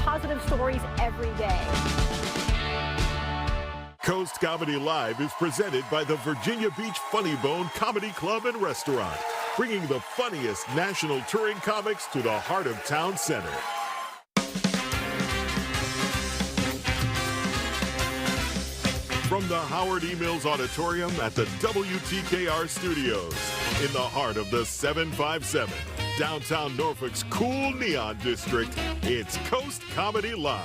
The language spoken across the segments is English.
positive stories every day. Coast Comedy Live is presented by the Virginia Beach Funny Bone Comedy Club and Restaurant, bringing the funniest national touring comics to the heart of town center. From the Howard E. Mills Auditorium at the WTKR Studios, in the heart of the 757, downtown Norfolk's cool neon district, it's Coast Comedy Live.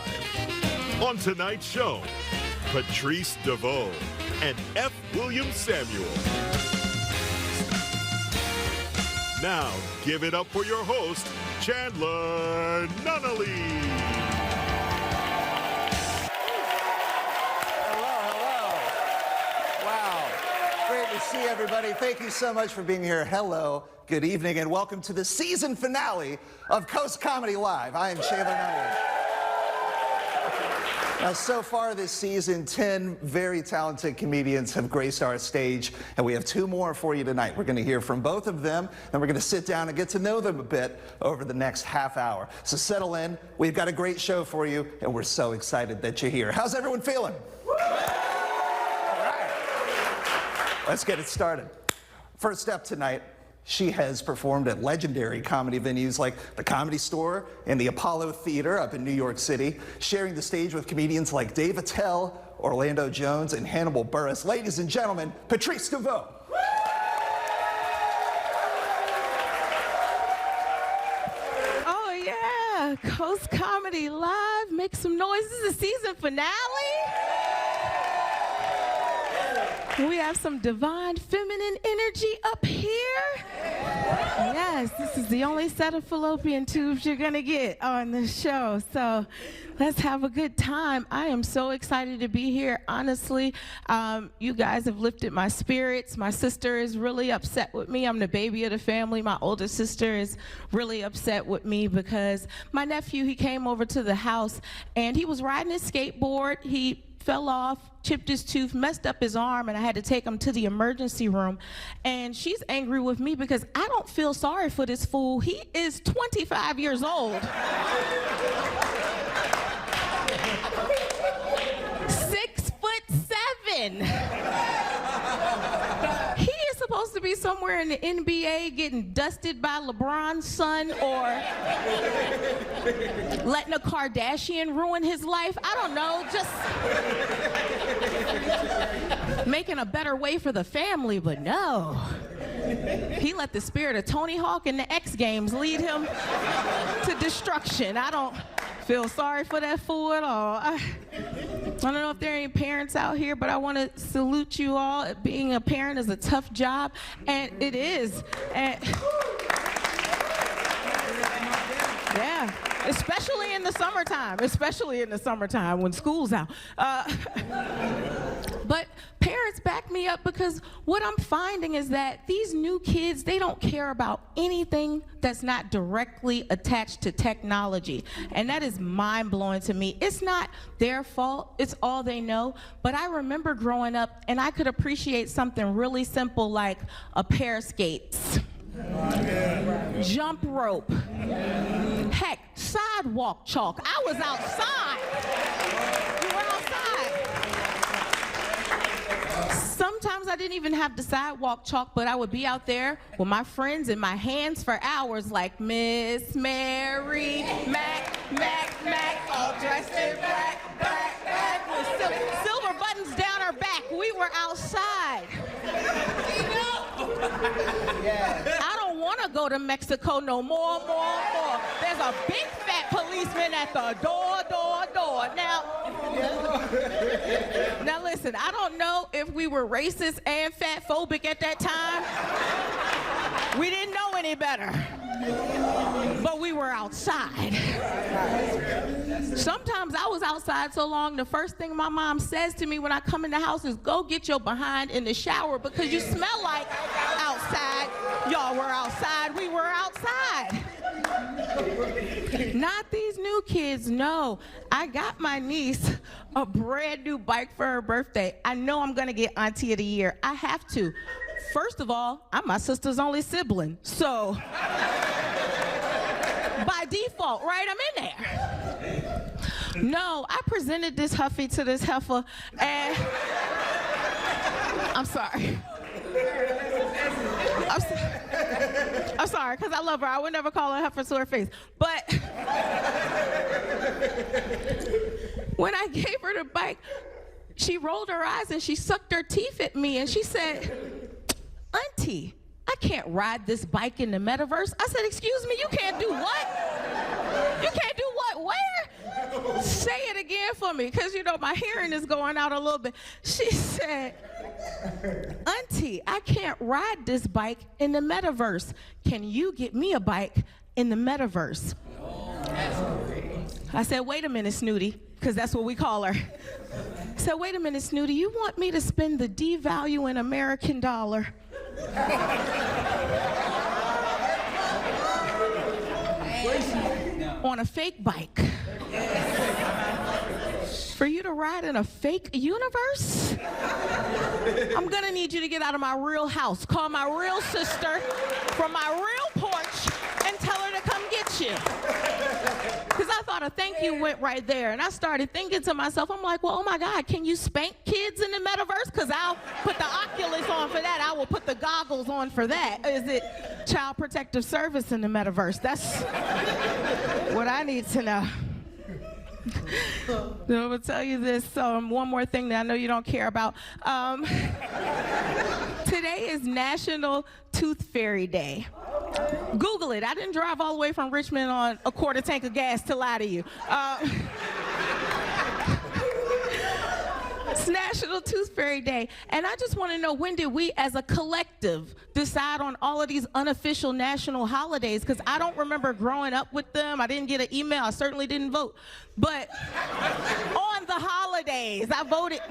On tonight's show, Patrice Deveaux and F. William Samuel. Now, give it up for your host, Chandler Nunnally. Great to see everybody. Thank you so much for being here. Hello, good evening, and welcome to the season finale of Coast Comedy Live. I am Chandler Nunnally. Now, so far this season, 10 very talented comedians have graced our stage, and we have 2 more for you tonight. We're going to hear from both of them, and we're going to sit down and get to know them a bit over the next half hour. So settle in. We've got a great show for you, and we're so excited that you're here. How's everyone feeling? Let's get it started. First up tonight, she has performed at legendary comedy venues like the Comedy Store and the Apollo Theater up in New York City, sharing the stage with comedians like Dave Attell, Orlando Jones, and Hannibal Buress. Ladies and gentlemen, Patrice Deveaux. Oh yeah, Coast Comedy Live, make some noise. This is the season finale. We have some divine feminine energy up here. Yes, this is the only set of fallopian tubes you're gonna get on this show. So let's have a good time. I am so excited to be here. Honestly, you guys have lifted my spirits. My sister is really upset with me. I'm the baby of the family. My older sister is really upset with me because my nephew, he came over to the house and he was riding his skateboard. He fell off, chipped his tooth, messed up his arm, and I had to take him to the emergency room. And she's angry with me because I don't feel sorry for this fool. He is 25 years old. 6'7". He is supposed to be somewhere in the NBA getting dusted by LeBron's son or letting a Kardashian ruin his life. I don't know, just making a better way for the family, but no. He let the spirit of Tony Hawk in the X Games lead him to destruction. I don't feel sorry for that fool at all. I don't know if there are any parents out here, but I want to salute you all. Being a parent is a tough job, and it is. And yeah, especially in the summertime when school's out. But parents, back me up, because what I'm finding is that these new kids, they don't care about anything that's not directly attached to technology. And that is mind-blowing to me. It's not their fault, it's all they know. But I remember growing up and I could appreciate something really simple like a pair of skates. Jump rope. Heck, sidewalk chalk. I was outside. We were outside. Sometimes I didn't even have the sidewalk chalk, but I would be out there with my friends in my hands for hours like Miss Mary Mac, all dressed in black, with silver buttons down her back. We were outside. I don't want to go to Mexico no more. There's a big fat policeman at the door. Now listen, I don't know if we were racist and fat phobic at that time. We didn't know any better. But we were outside. Sometimes I was outside so long, the first thing my mom says to me when I come in the house is, go get your behind in the shower because you smell like outside. Y'all were outside, we were outside. Not these new kids, no. I got my niece a brand new bike for her birthday. I know I'm gonna get Auntie of the Year. I have to. First of all, I'm my sister's only sibling, so by default, right, I'm in there. No, I presented this huffy to this heifer, and I'm sorry. I'm sorry, because I love her. I would never call her heifer to her face. But when I gave her the bike, she rolled her eyes and she sucked her teeth at me and she said, Auntie, I can't ride this bike in the metaverse. I said, excuse me, you can't do what? You can't do what? Where? Say it again for me, because, you know, my hearing is going out a little bit. She said, Auntie, I can't ride this bike in the metaverse. Can you get me a bike in the metaverse? I said, wait a minute, Snooty, because that's what we call her. I said, wait a minute, Snooty, you want me to spend the devaluing American dollar on a fake bike for you to ride in a fake universe? I'm gonna need you to get out of my real house, call my real sister from my real porch and tell her to come get you. Because I thought a thank you went right there. And I started thinking to myself, I'm like, well, oh my God, can you spank kids in the metaverse? Because I'll put the Oculus on for that. I will put the goggles on for that. Is it Child Protective Service in the metaverse? That's what I need to know. I'm gonna tell you this, one more thing that I know you don't care about. Today is National Tooth Fairy Day. Google it. I didn't drive all the way from Richmond on a quarter tank of gas to lie to you. It's National Tooth Fairy Day, and I just want to know, when did we as a collective decide on all of these unofficial national holidays? Because I don't remember growing up with them. I didn't get an email. I certainly didn't vote. But on the holidays, I voted.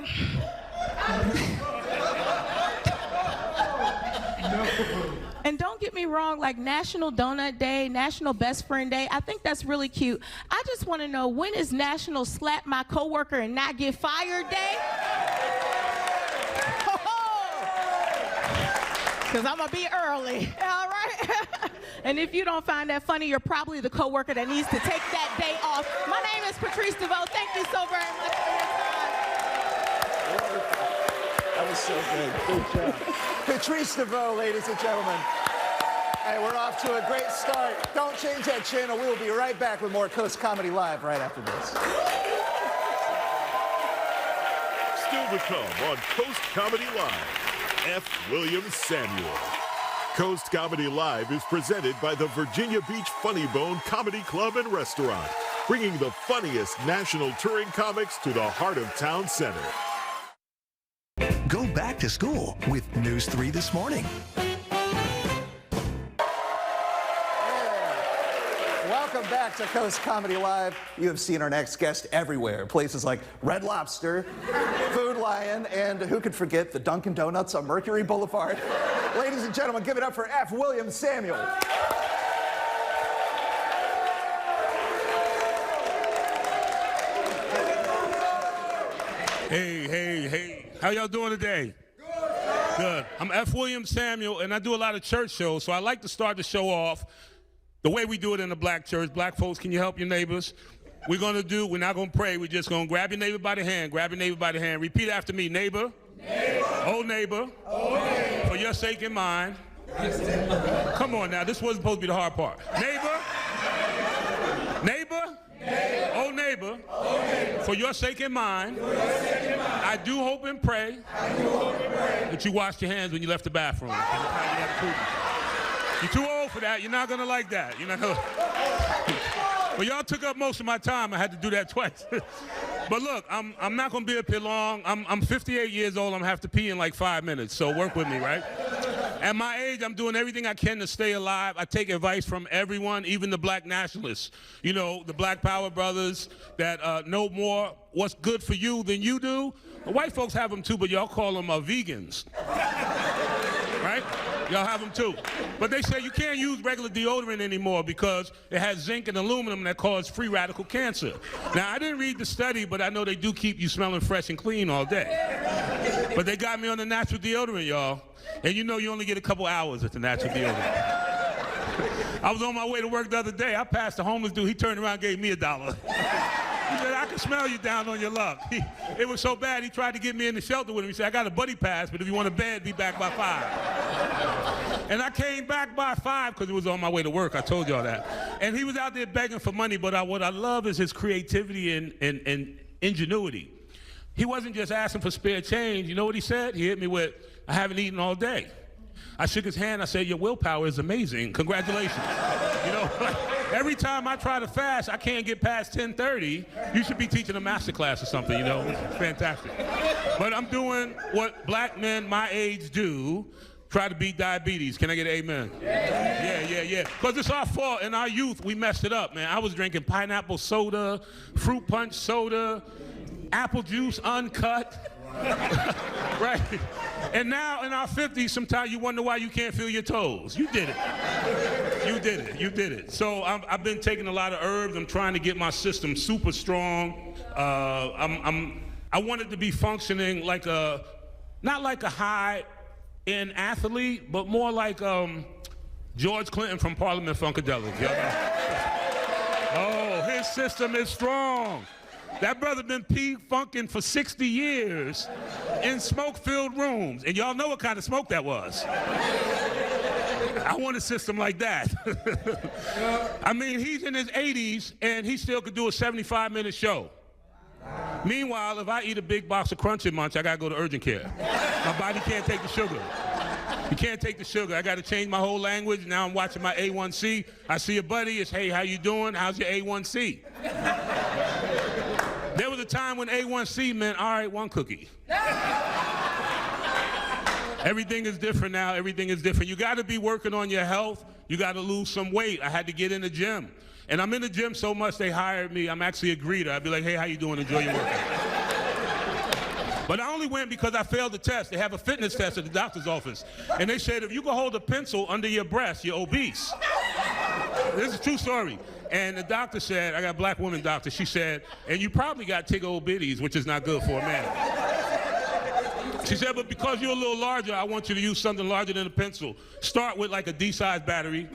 And don't get me wrong, like National Donut Day, National Best Friend Day, I think that's really cute. I just want to know, when is National Slap My Coworker and Not Get Fired Day? Because I'm going to be early, all right? And if you don't find that funny, you're probably the coworker that needs to take that day off. My name is Patrice Deveaux. Thank you so very much for your time. That was so good. Good job. Patrice Deveaux, ladies and gentlemen. Hey, we're off to a great start. Don't change that channel. We will be right back with more Coast Comedy Live right after this. Still to come on Coast Comedy Live, F. William Samuel. Coast Comedy Live is presented by the Virginia Beach Funny Bone Comedy Club and Restaurant, bringing the funniest national touring comics to the heart of town center. Go back to school with News 3 This Morning. Welcome back to Coast Comedy Live. You have seen our next guest everywhere. Places like Red Lobster, Food Lion, and who could forget the Dunkin' Donuts on Mercury Boulevard. Ladies and gentlemen, give it up for F. William Samuel. Hey. How y'all doing today? Good. I'm F. William Samuel, and I do a lot of church shows, so I like to start the show off the way we do it in the black church. Black folks, can you help your neighbors? We're not going to pray. We're just going to grab your neighbor by the hand. Grab your neighbor by the hand. Repeat after me. Neighbor. Neighbor. Oh, neighbor. Oh, neighbor. For your sake and mine. Come on now. This wasn't supposed to be the hard part. Neighbor. Neighbor. Neighbor. Oh, neighbor. Oh, neighbor. For your sake and mine. For your sake and mine. I do hope and pray. That you washed your hands when you left the bathroom. You're too old for that. You're not going to like that. You're not going to. Well, y'all took up most of my time. I had to do that twice. But look, I'm not going to be up here long. I'm 58 years old. I'm going to have to pee in like 5 minutes. So work with me, right? At my age, I'm doing everything I can to stay alive. I take advice from everyone, even the black nationalists. You know, the Black Power brothers that know more what's good for you than you do. The white folks have them too, but y'all call them vegans. Right? Y'all have them too. But they say you can't use regular deodorant anymore because it has zinc and aluminum that cause free radical cancer. Now, I didn't read the study, but I know they do keep you smelling fresh and clean all day. But they got me on the natural deodorant, y'all. And you know you only get a couple hours at the natural deodorant. I was on my way to work the other day. I passed a homeless dude. He turned around and gave me $1. He said, I can smell you down on your luck. It was so bad, he tried to get me in the shelter with him. He said, I got a buddy pass, but if you want a bed, be back by 5. And I came back by 5 because it was on my way to work. I told y'all that. And he was out there begging for money, but what I love is his creativity and ingenuity. He wasn't just asking for spare change. You know what he said? He hit me with, I haven't eaten all day. I shook his hand. I said, your willpower is amazing. Congratulations. You know, every time I try to fast, I can't get past 10:30. You should be teaching a master class or something, you know. It's fantastic. But I'm doing what black men my age do, try to beat diabetes. Can I get an amen? Yeah. Because it's our fault. In our youth, we messed it up, man. I was drinking pineapple soda, fruit punch soda, apple juice uncut. Right? And now in our 50s, sometimes you wonder why you can't feel your toes. You did it. You did it. So I've been taking a lot of herbs. I'm trying to get my system super strong. I wanted to be functioning like not like a high-end athlete, but more like George Clinton from Parliament Funkadelic. Oh, his system is strong. That brother been P-funking for 60 years in smoke-filled rooms. And y'all know what kind of smoke that was. I want a system like that. I mean, he's in his 80s, and he still could do a 75-minute show. Meanwhile, if I eat a big box of Crunch Munch, I got to go to urgent care. My body can't take the sugar. You can't take the sugar. I got to change my whole language. Now I'm watching my A1C. I see a buddy. It's, hey, how you doing? How's your A1C? There was a time when A1C meant, all right, 1 cookie. Everything is different now. Everything is different. You got to be working on your health. You got to lose some weight. I had to get in the gym. And I'm in the gym so much they hired me. I'm actually a greeter. I'd be like, hey, how you doing? Enjoy your workout. But I only went because I failed the test. They have a fitness test at the doctor's office. And they said, if you can hold a pencil under your breast, you're obese. This is a true story. And the doctor said, I got a black woman doctor, she said, and you probably got tigger-o-bitties, which is not good for a man. She said, but because you're a little larger, I want you to use something larger than a pencil. Start with like a D-sized battery.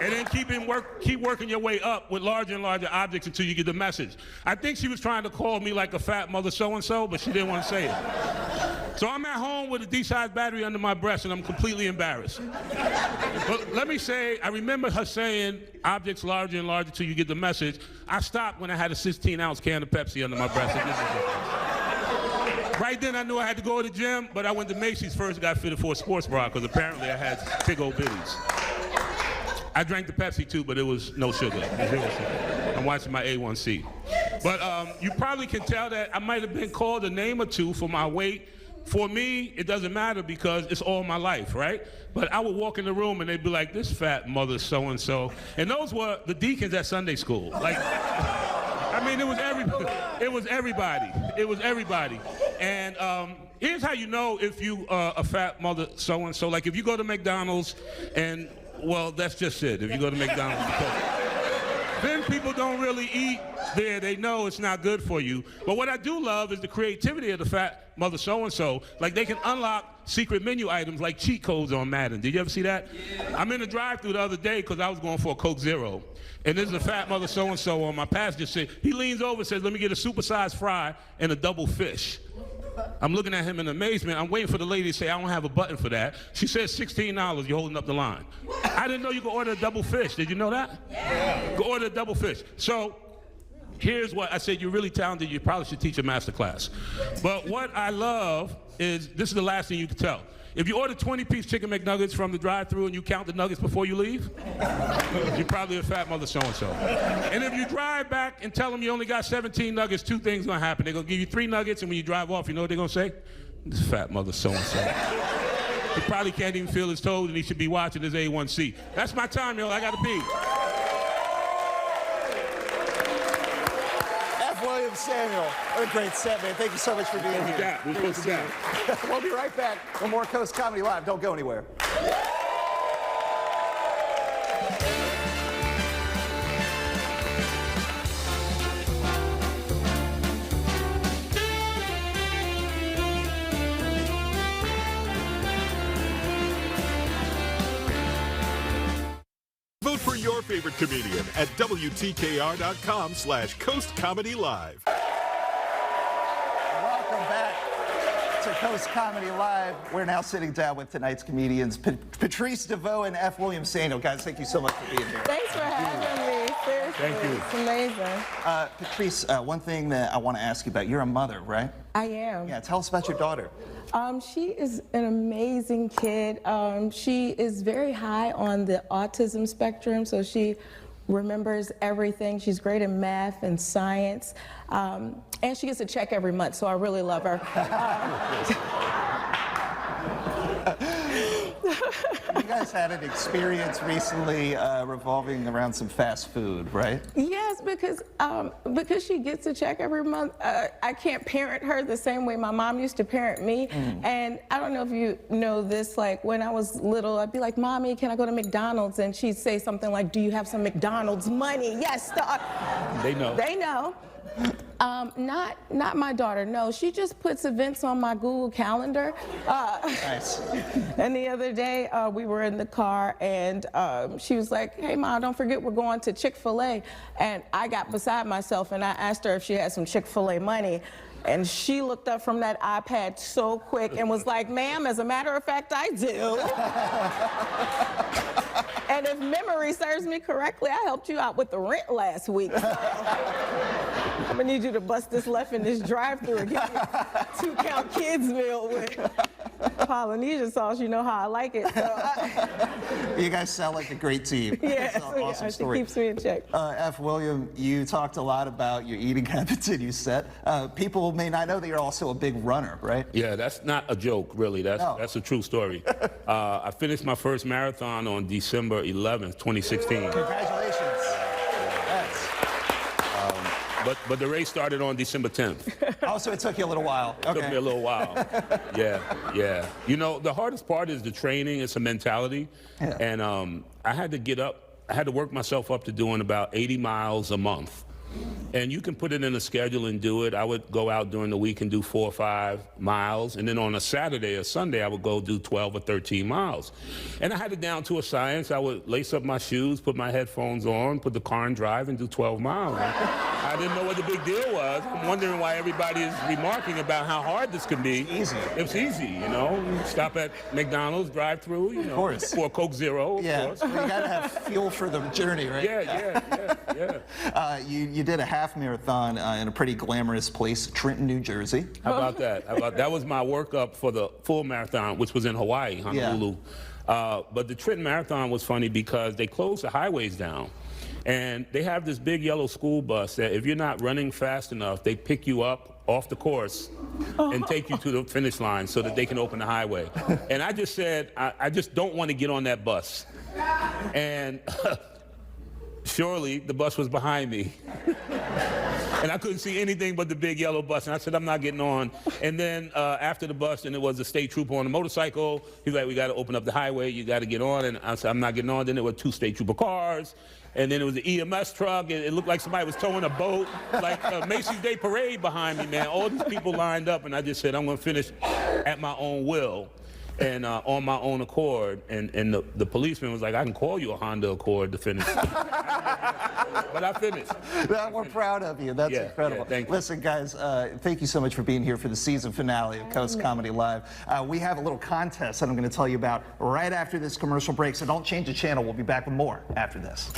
And then keep working your way up with larger and larger objects until you get the message. I think she was trying to call me like a fat mother so-and-so, but she didn't want to say it. So I'm at home with a D-sized battery under my breast, and I'm completely embarrassed. But let me say, I remember her saying, objects larger and larger until you get the message. I stopped when I had a 16-ounce can of Pepsi under my breast. Right then, I knew I had to go to the gym, but I went to Macy's first, got fitted for a sports bra, because apparently I had big old bitties. I drank the Pepsi too, but it was no sugar. I'm watching my A1C. But you probably can tell that I might have been called a name or two for my weight. For me, it doesn't matter because it's all my life, right? But I would walk in the room and they'd be like, this fat mother so-and-so. And those were the deacons at Sunday school. Like, I mean, it was everybody. It was everybody. And here's how you know if you a fat mother so-and-so. Like if you go to McDonald's and, well, that's just it. If you go to McDonald's, then people don't really eat there. They know it's not good for you. But what I do love is the creativity of the fat mother so-and-so. Like they can unlock secret menu items like cheat codes on Madden. Did you ever see that? Yeah. I'm in the drive-thru the other day because I was going for a Coke Zero. And there's a fat mother so-and-so on my passenger seat. He leans over and says, let me get a supersized fry and a double fish. I'm looking at him in amazement. I'm waiting for the lady to say, I don't have a button for that. She says $16, you're holding up the line. I didn't know you could order a double fish. Did you know that? Yeah. You could order a double fish. So here's what I said, you're really talented. You probably should teach a master class. But what I love is, this is the last thing you can tell. If you order 20-piece chicken McNuggets from the drive-thru and you count the nuggets before you leave, you're probably a fat mother so-and-so. And if you drive back and tell them you only got 17 nuggets, 2 things gonna happen. They're gonna give you 3 nuggets, and when you drive off, you know what they're gonna say? This fat mother so-and-so. He probably can't even feel his toes, and he should be watching his A1C. That's my time, yo. I gotta pee. William Samuel. What a great set, man. Thank you so much for being here. We'll be right back with more Coast Comedy Live. Don't go anywhere. Vote for your favorite comedian at WTKR.com/Coast Comedy Live. Welcome back to Coast Comedy Live. We're now sitting down with tonight's comedians, Patrice Deveaux and F. William Saino. Guys, thank you so much for being here. Thanks for having me. Seriously. Thank you. It's amazing. Patrice, one thing that I want to ask you about, you're a mother, right? I am. Yeah, tell us about your daughter. She is an amazing kid. She is very high on the autism spectrum, so she remembers everything. She's great in math and science, and she gets a check every month, so I really love her. You guys had an experience recently revolving around some fast food, right? Yes, because she gets a check every month. I can't parent her the same way my mom used to parent me. And I don't know if you know this, like when I was little, I'd be like, Mommy, can I go to McDonald's? And she'd say something like, do you have some McDonald's money? Yes, They know. They know. Not my daughter, no. She just puts events on my Google Calendar. Nice. And the other day, we were in the car, and she was like, hey, Mom, don't forget we're going to Chick-fil-A. And I got beside myself, and I asked her if she had some Chick-fil-A money. And she looked up from that iPad so quick and was like, ma'am, as a matter of fact, I do. And if memory serves me correctly, I helped you out with the rent last week. So I'm gonna need you to bust this left in this drive-thru and get me a 2-count kids meal with Polynesian sauce. You know how I like it. So You guys sound like a great team. yeah, That's an awesome she story. keeps me in check. F. William, you talked a lot about your eating habits and you said people may not know that you're also a big runner, right? Yeah, that's not a joke, really. That's a true story. I finished my first marathon on December 11th, 2016. Congratulations. Yes. But the race started on December 10th. Oh, so it took you a little while. Okay. Took me a little while. Yeah. You know, the hardest part is the training. It's a mentality. Yeah. And I had to get up. I had to work myself up to doing about 80 miles a month. And you can put it in a schedule and do it. I would go out during the week and do 4 or 5 miles. And then on a Saturday or Sunday, I would go do 12 or 13 miles. And I had it down to a science. I would lace up my shoes, put my headphones on, put the car in drive, and do 12 miles. I didn't know what the big deal was. I'm wondering why everybody is remarking about how hard this can be. Easy. It's easy, you know. Stop at McDonald's, drive through, you know. Of course. For a Coke Zero, of course. Well, you gotta have fuel for the journey, right? Yeah. You did a half marathon in a pretty glamorous place, Trenton, New Jersey. How about that? That was my workup for the full marathon, which was in Hawaii, Honolulu. But the Trenton Marathon was funny because they closed the highways down. And they have this big yellow school bus that if you're not running fast enough, they pick you up off the course and take you to the finish line so that they can open the highway. And I just said, I just don't want to get on that bus. And surely the bus was behind me. And I couldn't see anything but the big yellow bus. And I said, I'm not getting on. And then after the bus, and it was a state trooper on a motorcycle. He's like, we got to open up the highway. You got to get on. And I said, I'm not getting on. Then there were 2 state trooper cars. And then it was the EMS truck. It looked like somebody was towing a boat. Like a Macy's Day Parade behind me, man. All these people lined up. And I just said, I'm going to finish at my own will. And on my own accord, and the policeman was like, I can call you a Honda Accord to finish. But I finished. We're proud of you. That's incredible. Yeah, thank you. Listen, guys, thank you so much for being here for the season finale of Coast Comedy Live. We have a little contest that I'm going to tell you about right after this commercial break, so don't change the channel. We'll be back with more after this.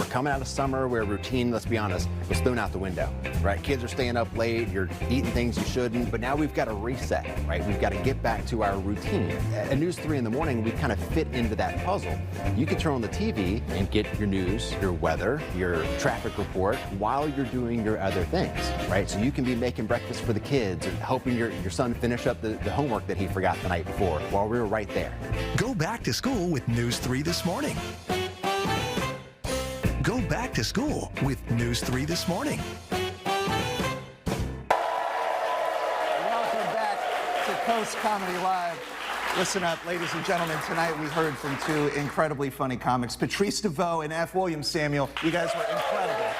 Coming out of summer where routine, let's be honest, was thrown out the window, right? Kids are staying up late, you're eating things you shouldn't, but now we've got to reset, right? We've got to get back to our routine. At News 3 in the morning, we kind of fit into that puzzle. You can turn on the TV and get your news, your weather, your traffic report while you're doing your other things, right? So you can be making breakfast for the kids or helping your son finish up the homework that he forgot the night before while we were right there. Go back to school with News 3 This Morning. Go back to school with News 3 This Morning. Welcome back to Coast Comedy Live. Listen up, ladies and gentlemen. Tonight we heard from two incredibly funny comics, Patrice Deveaux and F. William Samuel. You guys were incredible.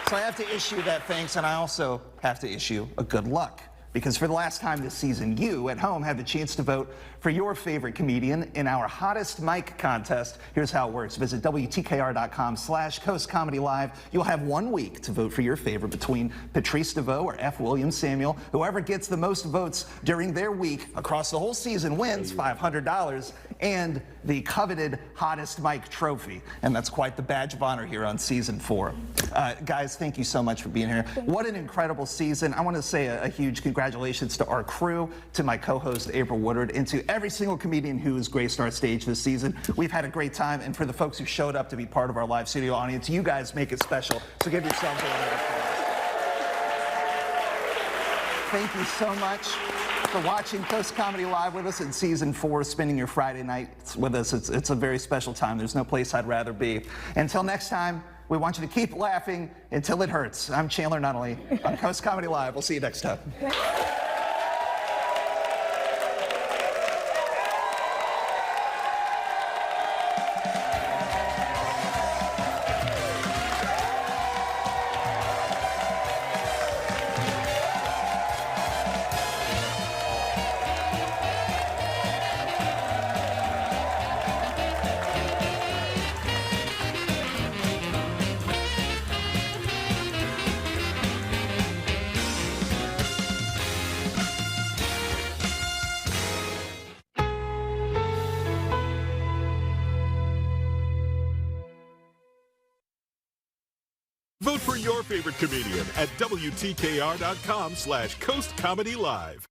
So I have to issue that thanks, and I also have to issue a good luck. Because for the last time this season, you at home have the chance to vote for your favorite comedian in our Hottest Mic contest. Here's how it works. Visit WTKR.com/Coast Comedy Live. You'll have 1 week to vote for your favorite between Patrice Deveaux or F. William Samuel. Whoever gets the most votes during their week across the whole season wins $500 and the coveted Hottest Mic trophy. And that's quite the badge of honor here on season 4. Guys, thank you so much for being here. What an incredible season. I want to say a huge congratulations to our crew, to my co-host April Woodard, and to every single comedian who has graced our stage this season. We've had a great time, and for the folks who showed up to be part of our live studio audience, you guys make it special. So give yourselves a round of applause. Thank you so much for watching Coast Comedy Live with us in season 4, spending your Friday nights with us. It's a very special time. There's no place I'd rather be. Until next time, we want you to keep laughing until it hurts. I'm Chandler Nunnally on Coast Comedy Live. We'll see you next time. Vote for your favorite comedian at WTKR.com/Coast Comedy Live.